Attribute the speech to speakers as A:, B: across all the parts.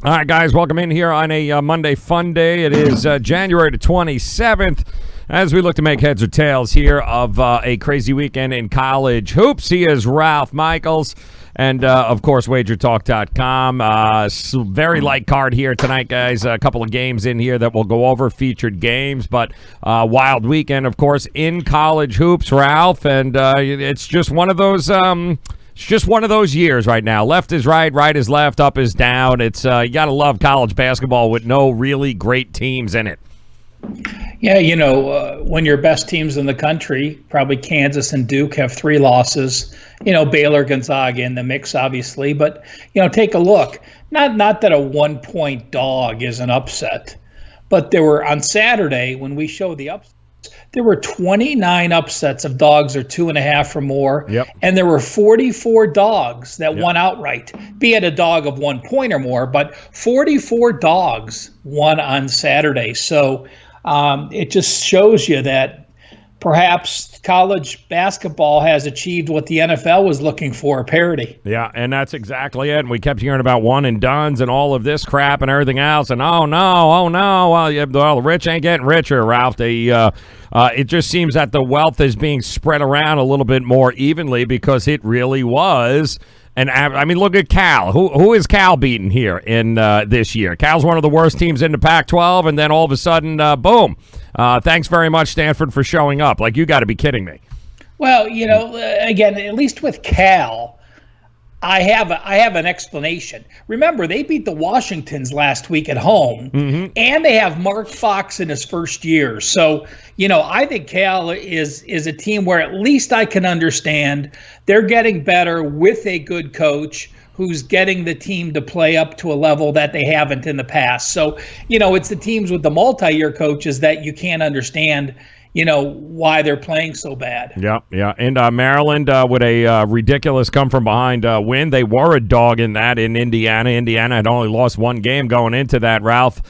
A: All right, guys, welcome in here on a Monday Fun Day. It is January the 27th as we look to make heads or tails here of a crazy weekend in college hoops. He is Ralph Michaels and, of course, WagerTalk.com. Very light card here tonight, guys. A couple of games in here that we'll go over, featured games, but wild weekend, of course, in college hoops, Ralph, and it's just one of those it's just one of those years right now. Left is right, right is left, up is down. It's you got to love college basketball with no really great teams in it.
B: Yeah, when your best teams in the country, probably Kansas and Duke, have 3 losses. Baylor, Gonzaga in the mix, obviously. But, take a look. Not that a 1-point dog is an upset, but there were, on Saturday, when we showed the upset, there were 29 upsets of dogs or 2.5 or more.
A: Yep.
B: And there were 44 dogs that won outright, be it a dog of 1 point or more, but 44 dogs won on Saturday. So it just shows you that perhaps college basketball has achieved what the NFL was looking for, parity.
A: Yeah, and that's exactly it. And we kept hearing about one and dones and all of this crap and everything else. And oh no, well, the rich ain't getting richer, Ralph. It just seems that the wealth is being spread around a little bit more evenly because it really was. And I mean, look at Cal. Who is Cal beating here in this year? Cal's one of the worst teams in the Pac-12, and then all of a sudden, boom. Thanks very much, Stanford, for showing up. Like, you got to be kidding me.
B: Well, again, at least with Cal, I have an explanation. Remember, they beat the Washingtons last week at home, and they have Mark Fox in his first year. So, I think Cal is a team where at least I can understand they're getting better with a good coach who's getting the team to play up to a level that they haven't in the past. So, it's the teams with the multi-year coaches that you can't understand why they're playing so bad.
A: Yeah. And Maryland with a ridiculous come-from-behind win. They were a dog in that in Indiana. Indiana had only lost 1 game going into that, Ralph,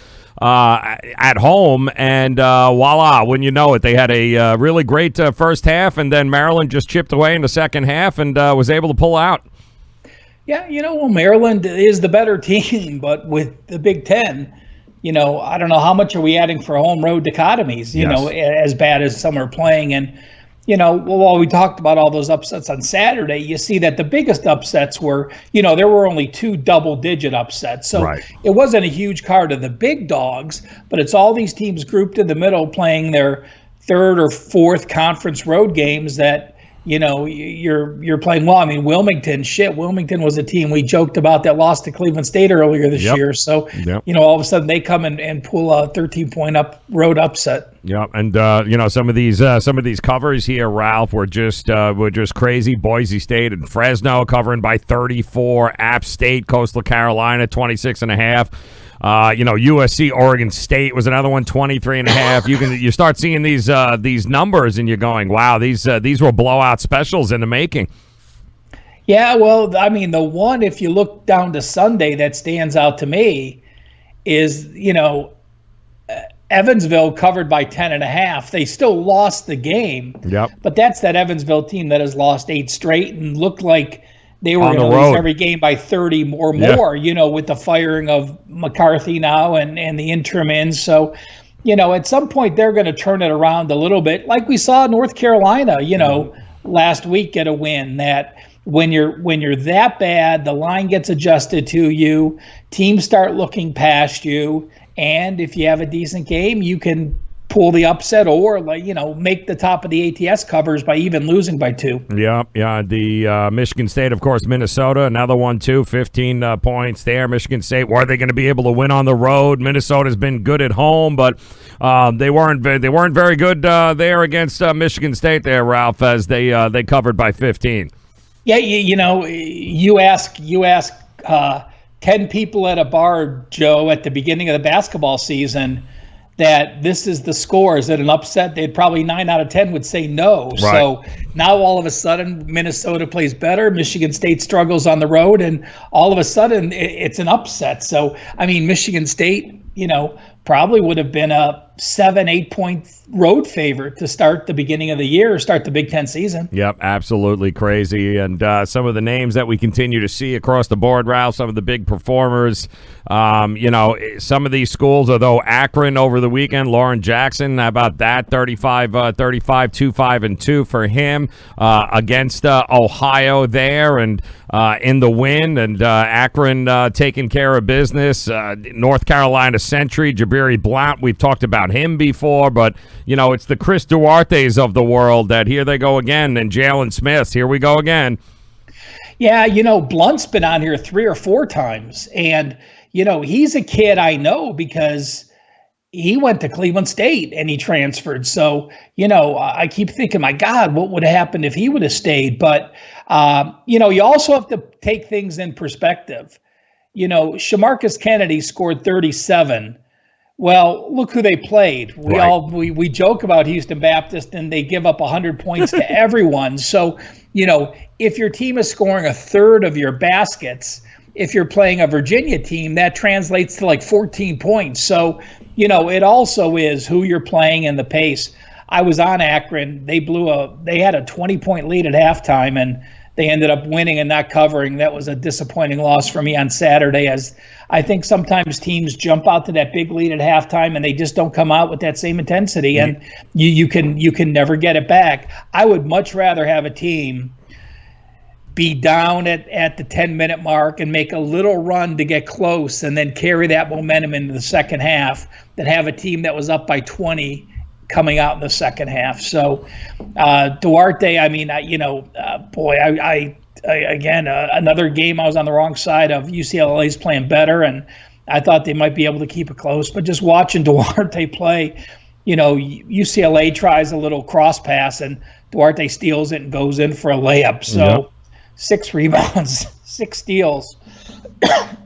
A: at home. And voila, when you know it, they had a really great first half, and then Maryland just chipped away in the second half and was able to pull out.
B: Yeah, Maryland is the better team, but with the Big Ten, I don't know how much are we adding for home road dichotomies, as bad as some are playing. And, while we talked about all those upsets on Saturday, you see that the biggest upsets were, there were only 2 double-digit upsets. So It wasn't a huge card of the big dogs, but it's all these teams grouped in the middle playing their 3rd or 4th conference road games that, you're playing well. I mean, Wilmington was a team we joked about that lost to Cleveland State earlier this year. So, all of a sudden they come and pull a 13-point road upset.
A: Yeah, and some of these covers here, Ralph, were just crazy. Boise State and Fresno covering by 34. App State, Coastal Carolina, 26.5. USC, Oregon State was another one, 23.5. You start seeing these numbers and you're going, wow, these were blowout specials in the making.
B: Yeah, well, I mean, the one, if you look down to Sunday, that stands out to me is, Evansville covered by 10.5. They still lost the game.
A: Yep.
B: But that's that Evansville team that has lost 8 straight and looked like they were going to lose every game by 30 or more, with the firing of McCarthy now and the interim in. So, at some point they're going to turn it around a little bit, like we saw North Carolina, last week get a win. That when you're that bad, the line gets adjusted to you, teams start looking past you, and if you have a decent game, you can pull the upset or make the top of the ATS covers by even losing by 2.
A: Yeah. The Michigan State, of course, Minnesota, another one too, 15 points there. Michigan State, were they going to be able to win on the road? Minnesota's been good at home, but they weren't very good there against Michigan State there, Ralph, as they covered by 15.
B: Yeah, you ask 10 people at a bar, Joe, at the beginning of the basketball season, that this is the score. Is it an upset? They'd probably 9 out of 10 would say no.
A: Right.
B: So now all of a sudden Minnesota plays better. Michigan State struggles on the road, and all of a sudden it's an upset. So, I mean, Michigan State, probably would have been a 7-8 point road favorite to start the beginning of the year, start the Big Ten season.
A: Yep, absolutely crazy. And some of the names that we continue to see across the board, Ralph, some of the big performers. Some of these schools, although Akron over the weekend, Lauren Jackson, how about that? 35, 2-5-2 for him against Ohio there, and in the win, and Akron taking care of business. North Carolina Century, Jabiri Blount, we've talked about him before, but, it's the Chris Duartes of the world that here they go again, and Jalen Smith, here we go again.
B: Yeah, Blunt's been on here 3 or 4 times, and, he's a kid I know because he went to Cleveland State and he transferred. So, I keep thinking, my God, what would have happened if he would have stayed? But, you also have to take things in perspective. Shamarcus Kennedy scored 37. Well, look who they played. We joke about Houston Baptist and they give up 100 points to everyone. So, if your team is scoring a third of your baskets, if you're playing a Virginia team, that translates to like 14 points. So, it also is who you're playing and the pace. I was on Akron. They had a 20-point lead at halftime, and they ended up winning and not covering. That was a disappointing loss for me on Saturday, as I think sometimes teams jump out to that big lead at halftime and they just don't come out with that same intensity, and you can never get it back. I would much rather have a team be down at the 10-minute mark and make a little run to get close and then carry that momentum into the second half than have a team that was up by 20 coming out in the second half. So Duarte, I mean, another game I was on the wrong side of. UCLA's playing better, and I thought they might be able to keep it close. But just watching Duarte play, UCLA tries a little cross pass, and Duarte steals it and goes in for a layup. So 6 rebounds, 6 steals.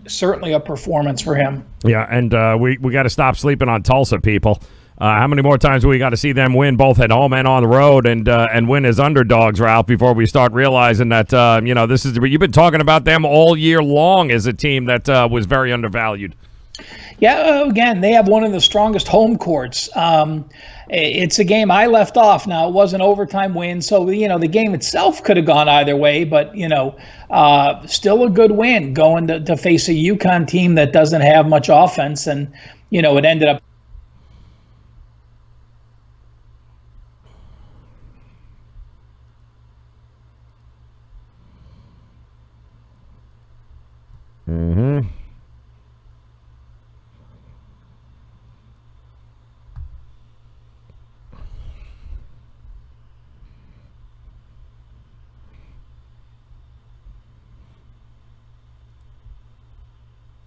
B: Certainly a performance for him.
A: Yeah, and we got to stop sleeping on Tulsa, people. How many more times do we got to see them win both at home and on the road, and win as underdogs, Ralph, before we start realizing that this is you've been talking about them all year long as a team that was very undervalued.
B: Yeah, again, they have one of the strongest home courts. It's a game I left off. Now, it was an overtime win, so the game itself could have gone either way, but still a good win going to face a UConn team that doesn't have much offense, and it ended up.
A: Mm-hmm.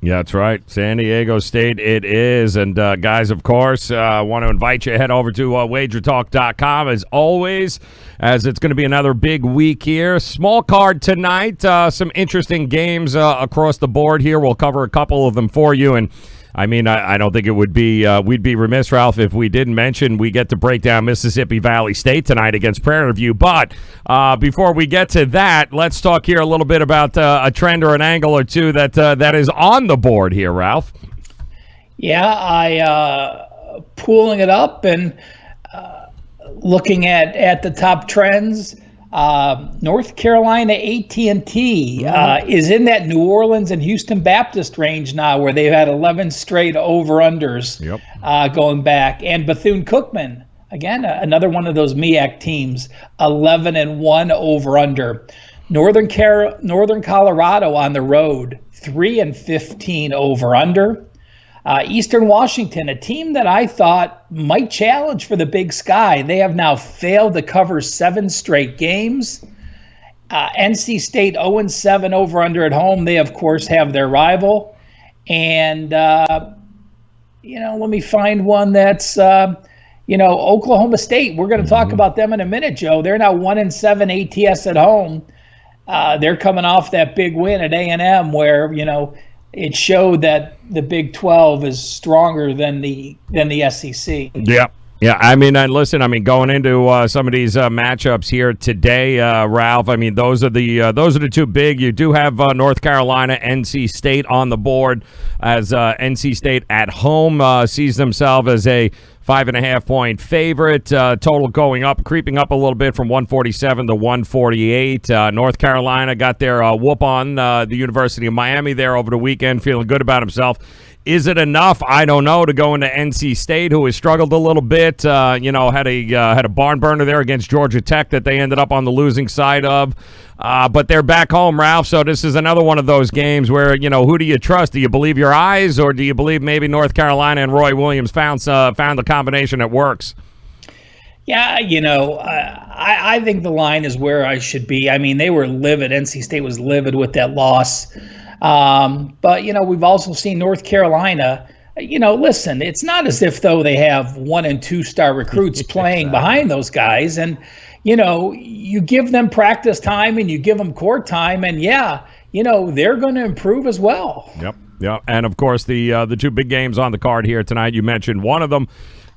A: Yeah, that's right. San Diego State it is. And, guys, of course, I want to invite you to head over to WagerTalk.com, as always, as it's going to be another big week here. Small card tonight. Some interesting games across the board here. We'll cover a couple of them for you. And, I mean, I don't think it would be we'd be remiss, Ralph, if we didn't mention we get to break down Mississippi Valley State tonight against Prairie View. But before we get to that, let's talk here a little bit about a trend or an angle or two that is on the board here, Ralph.
B: Yeah, I pulling it up and looking at the top trends. North Carolina AT&T is in that New Orleans and Houston Baptist range now, where they've had 11 straight over-unders going back. And Bethune-Cookman, again, another one of those MEAC teams, 11-1 over-under. Northern Colorado on the road, 3-15 over-under. Eastern Washington, a team that I thought might challenge for the Big Sky. They have now failed to cover 7 straight games. NC State 0-7 over under at home. They, of course, have their rival. And, let me find one that's, Oklahoma State. We're going to talk about them in a minute, Joe. They're now 1-7 ATS at home. They're coming off that big win at A&M where, it showed that the Big 12 is stronger than the SEC.
A: Yeah, Yeah, I mean, listen, I mean, going into some of these matchups here today, Ralph, I mean, those are the two big. You do have North Carolina, NC State on the board, as NC State at home sees themselves as a 5.5-point favorite. Total going up, creeping up a little bit from 147 to 148. North Carolina got their whoop on the University of Miami there over the weekend, feeling good about himself. Is it enough? I don't know, to go into NC State, who has struggled a little bit. Had a barn burner there against Georgia Tech that they ended up on the losing side of. But they're back home, Ralph. So this is another one of those games where, who do you trust? Do you believe your eyes, or do you believe maybe North Carolina and Roy Williams found the combination that works?
B: Yeah, I think the line is where I should be. I mean, they were livid. NC State was livid with that loss. But, we've also seen North Carolina, listen, it's not as if though they have 1- and 2-star recruits playing behind those guys. And, you give them practice time and you give them court time, and they're going to improve as well.
A: Yep. Yeah. And of course, the two big games on the card here tonight, you mentioned one of them,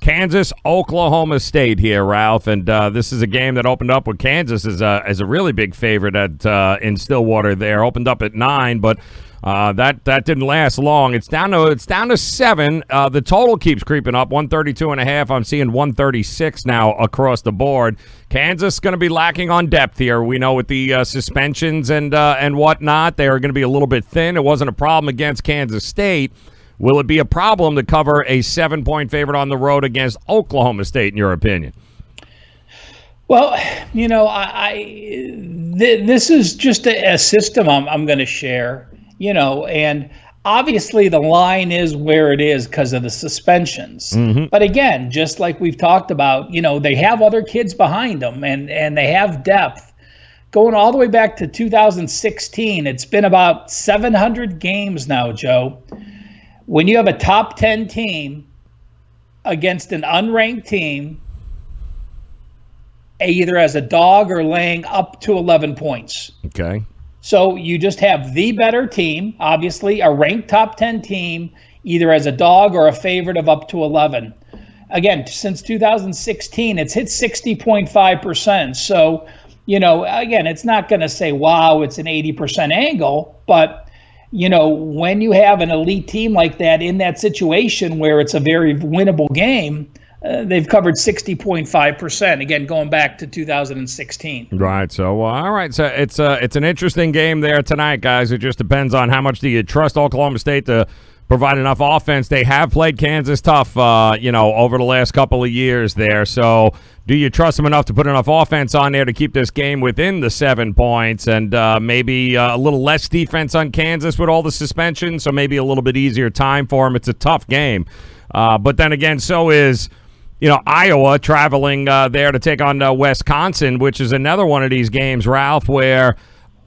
A: Kansas, Oklahoma State here, Ralph, and this is a game that opened up with Kansas as a really big favorite in Stillwater. There opened up at 9, but that didn't last long. It's down to 7. The total keeps creeping up, 132.5. I'm seeing 136 now across the board. Kansas going to be lacking on depth here. We know with the suspensions and whatnot, they are going to be a little bit thin. It wasn't a problem against Kansas State. Will it be a problem to cover a 7-point favorite on the road against Oklahoma State, in your opinion?
B: Well, this is just a system I'm going to share, and obviously the line is where it is because of the suspensions. Mm-hmm. But again, just like we've talked about, they have other kids behind them, and they have depth. Going all the way back to 2016, it's been about 700 games now, Joe. When you have a top 10 team against an unranked team, either as a dog or laying up to 11 points.
A: Okay.
B: So you just have the better team, obviously, a ranked top 10 team, either as a dog or a favorite of up to 11. Again, since 2016, it's hit 60.5%. So, again, it's not going to say, wow, it's an 80% angle, but when you have an elite team like that in that situation where it's a very winnable game, they've covered 60.5%. Again, going back to 2016.
A: Right. So, all right. So it's an interesting game there tonight, guys. It just depends on how much do you trust Oklahoma State to provide enough offense. They have played Kansas tough, over the last couple of years there. So do you trust them enough to put enough offense on there to keep this game within the 7 points, and maybe a little less defense on Kansas with all the suspensions, so maybe a little bit easier time for them? It's a tough game. But then again, so is Iowa traveling there to take on Wisconsin, which is another one of these games, Ralph, where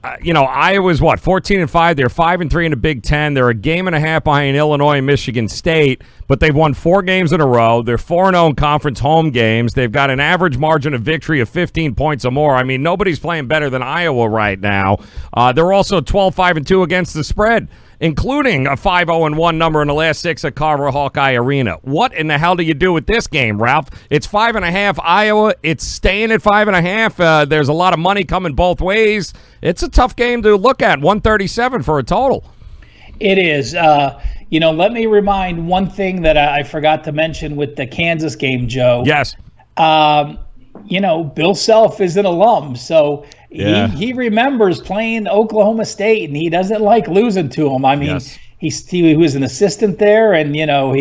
A: Iowa's 14-5. They're 5-3 in the Big Ten. They're a game and a half behind Illinois and Michigan State, but they've won 4 games in a row. They're 4-0 in conference home games. They've got an average margin of victory of 15 points or more. I mean, nobody's playing better than Iowa right now. They're also 12-5-2 against the spread, including a 5-0-1 number in the last 6 at Carver Hawkeye Arena. What in the hell do you do with this game, Ralph? It's 5.5 Iowa. It's staying at 5.5. There's a lot of money coming both ways. It's a tough game to look at. 137 for a total.
B: It is. Let me remind one thing that I forgot to mention with the Kansas game, Joe.
A: Yes.
B: Bill Self is an alum, so
A: yeah.
B: he remembers playing Oklahoma State, and he doesn't like losing to them. I mean,
A: yes.
B: He was an assistant there, and he knows.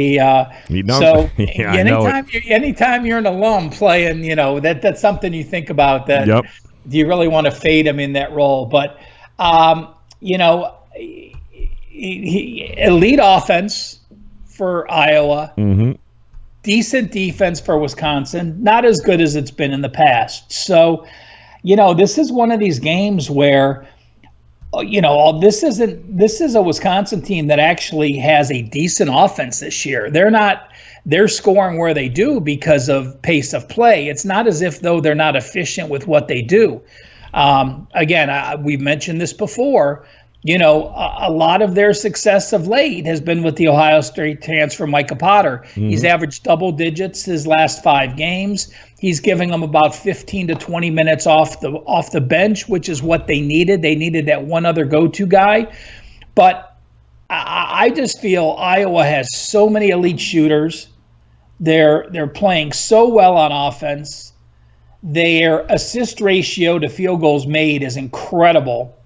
B: So
A: yeah,
B: anytime you're an alum playing, that's something you think about. That
A: yep.
B: Do you really want to fade him in that role? But elite offense for Iowa. Mm-hmm. Decent defense for Wisconsin, not as good as it's been in the past. So, this is one of these games where, this is a Wisconsin team that actually has a decent offense this year. They're scoring where they do because of pace of play. It's not as if though they're not efficient with what they do. Again, we've mentioned this before. a lot of their success of late has been with the Ohio State transfer Micah Potter. He's averaged double digits his last 5 games. He's giving them about 15 to 20 minutes off the bench, which is what they needed. They needed that one other go-to guy. But I just feel Iowa has so many elite shooters. They're playing so well on offense. Their assist ratio to field goals made is incredible,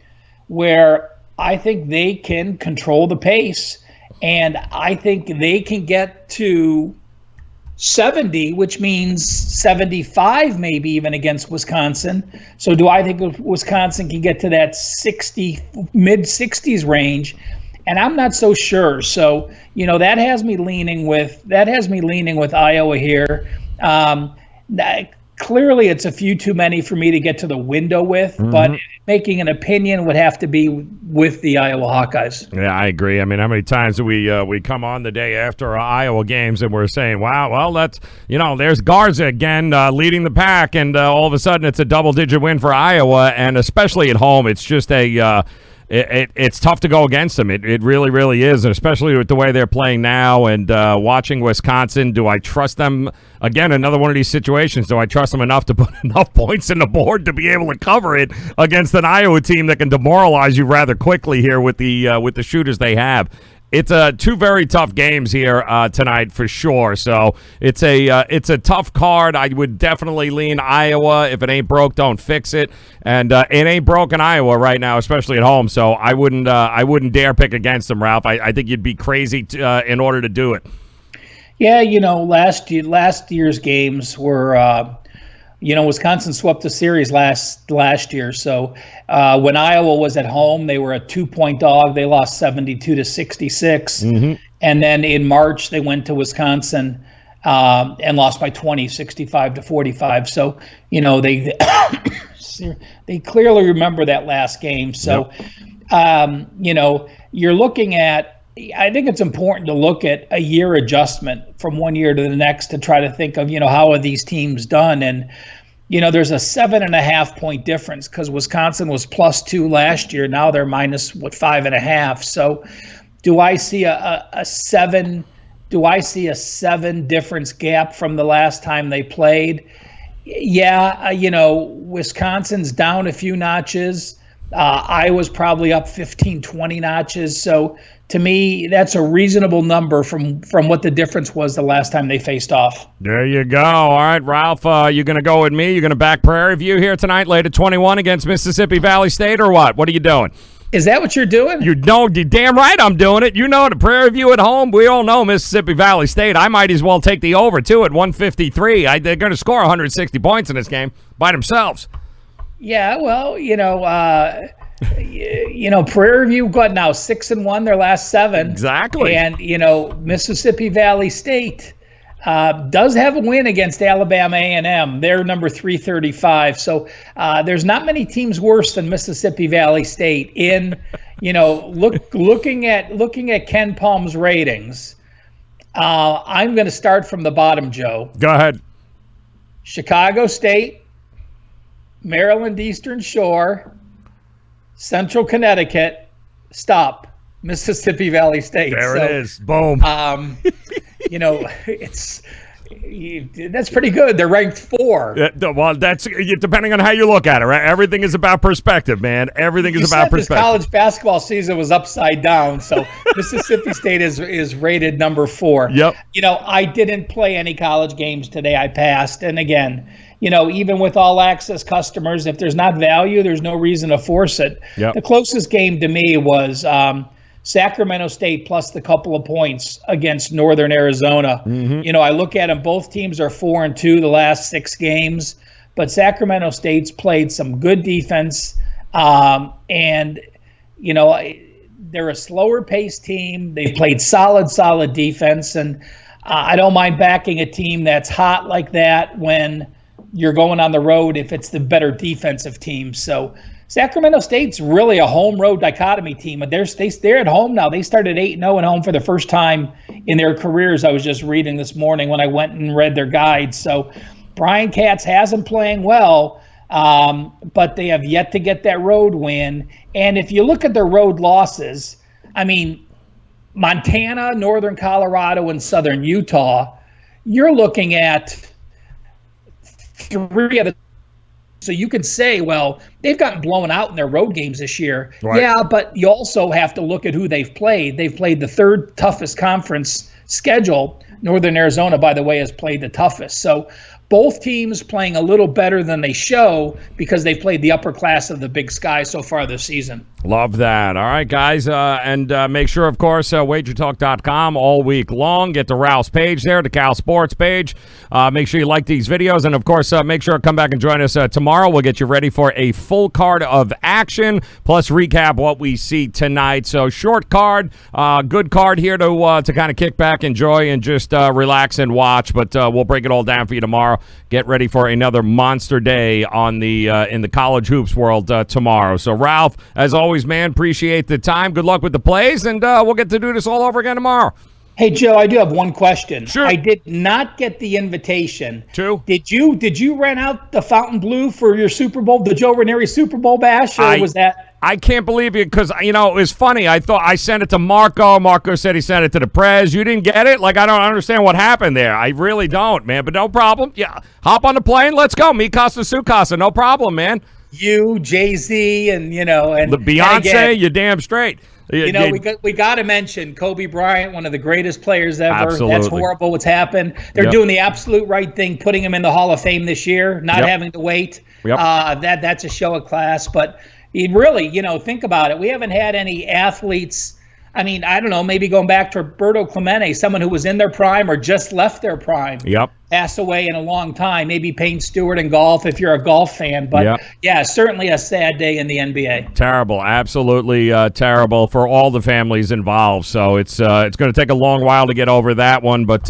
B: where I think they can control the pace, and I think they can get to 70, which means 75 maybe even against Wisconsin. So do I think Wisconsin can get to that 60, mid-60s range? And I'm not so sure. So, that has me leaning with Iowa here. Clearly, it's a few too many for me to get to the window with, but making an opinion would have to be with the Iowa Hawkeyes.
A: Yeah, I agree. I mean, how many times do we come on the day after our Iowa games and we're saying, wow, well, that's, there's Garza again leading the pack, and all of a sudden it's a double-digit win for Iowa, and especially at home, it's just it's tough to go against them. It really, really is, and especially with the way they're playing now. And watching Wisconsin, do I trust them? Again, another one of these situations. Do I trust them enough to put enough points in the board to be able to cover it against an Iowa team that can demoralize you rather quickly here with the shooters they have? It's two very tough games here tonight for sure. So it's a tough card. I would definitely lean Iowa. If it ain't broke, don't fix it. And it ain't broke in Iowa right now, especially at home. So I wouldn't dare pick against them, Ralph. I think you'd be crazy in order to do it.
B: Yeah, last year's games were. Wisconsin swept the series last year. So when Iowa was at home, they were a 2-point dog. They lost 72-66. And then in March, they went to Wisconsin and lost by 20, 65-45. So, they clearly remember that last game. So, you're looking at, I think it's important to look at a year adjustment from one year to the next to try to think of, how are these teams done? And, there's a 7.5 point difference because Wisconsin was +2 last year. Now they're minus 5.5. So do I see a 7? Do I see a 7 difference gap from the last time they played? Yeah, Wisconsin's down a few notches. Iowa's probably up 15, 20 notches. So to me, that's a reasonable number from what the difference was the last time they faced off.
A: There you go. All right, Ralph, you going to go with me? You're going to back Prairie View here tonight, late at 21 against Mississippi Valley State, or what? What are you doing?
B: Is that what you're doing?
A: You're damn right I'm doing it. The Prairie View at home. We all know Mississippi Valley State. I might as well take the over, too, at 153. They're going to score 160 points in this game by themselves.
B: Yeah, well, Prairie View got now 6-1 their last 7.
A: Exactly.
B: And Mississippi Valley State does have a win against Alabama A&M. They're number 335. So there's not many teams worse than Mississippi Valley State in looking at Ken Palm's ratings. I'm going to start from the bottom, Joe.
A: Go ahead.
B: Chicago State, Maryland Eastern Shore, Central Connecticut, stop. Mississippi Valley State.
A: There it is. Boom.
B: That's pretty good. They're ranked 4.
A: Well, that's depending on how you look at it, right? Everything is about perspective, man. Everything is about perspective.
B: This college basketball season was upside down, so Mississippi State is rated number 4.
A: Yep.
B: I didn't play any college games today. I passed, and again, even with all access customers, if there's not value, there's no reason to force it.
A: Yep.
B: The closest game to me was Sacramento State plus the couple of points against Northern Arizona. I look at them, both teams are 4-2 the last 6 games, but Sacramento State's played some good defense. And they're a slower paced team. They've played solid defense. And I don't mind backing a team that's hot like that when you're going on the road if it's the better defensive team. So Sacramento State's really a home-road dichotomy team. They're at home now. They started 8-0 at home for the first time in their careers. I was just reading this morning when I went and read their guide. So Brian Katz has them playing well, but they have yet to get that road win. And if you look at their road losses, I mean, Montana, Northern Colorado, and Southern Utah, you're looking at 3 of the. So you could say, well, they've gotten blown out in their road games this year.
A: Right.
B: Yeah, but you also have to look at who they've played. They've played the 3rd toughest conference schedule. Northern Arizona, by the way, has played the toughest. So both teams playing a little better than they show because they've played the upper class of the Big Sky so far this season.
A: Love that. All right, guys. And make sure, of course, WagerTalk.com all week long. Get to Ralph's page there, the Cal Sports page. Make sure you like these videos. And, of course, make sure to come back and join us tomorrow. We'll get you ready for a full card of action, plus recap what we see tonight. So, short card, good card here to kind of kick back, enjoy, and just relax and watch. But we'll break it all down for you tomorrow. Get ready for another monster day on the in the college hoops world tomorrow. So, Ralph, as always, man, appreciate the time. Good luck with the plays, and we'll get to do this all over again tomorrow.
B: Hey, Joe, I do have one question.
A: Sure.
B: I did not get the invitation.
A: Two?
B: Did you rent out the Fountain Blue for your Super Bowl, the Joe Raineri Super Bowl bash, or was that?
A: I can't believe it because, it was funny. I thought I sent it to Marco. Marco said he sent it to the Prez. You didn't get it? Like, I don't understand what happened there. I really don't, man, but no problem. Yeah, hop on the plane. Let's go. Me Casa, Su Casa. No problem, man.
B: You, Jay-Z, and, and
A: the Beyonce,
B: and again,
A: you're damn straight.
B: We got to mention Kobe Bryant, one of the greatest players ever.
A: Absolutely.
B: That's horrible what's happened. They're doing the absolute right thing, putting him in the Hall of Fame this year, not having to wait.
A: Yep.
B: That's a show of class. But it really, think about it. We haven't had any athletes. I mean, I don't know, maybe going back to Roberto Clemente, someone who was in their prime or just left their prime.
A: Yep.
B: Passed away in a long time. Maybe Payne Stewart in golf if you're a golf fan. But, yeah, certainly a sad day in the NBA.
A: Terrible. Absolutely terrible for all the families involved. So it's going to take a long while to get over that one. But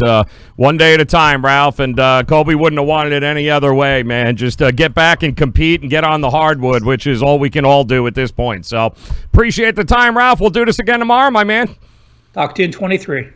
A: one day at a time, Ralph. And Kobe wouldn't have wanted it any other way, man. Just get back and compete and get on the hardwood, which is all we can all do at this point. So appreciate the time, Ralph. We'll do this again tomorrow, my man.
B: Talk to you in 23.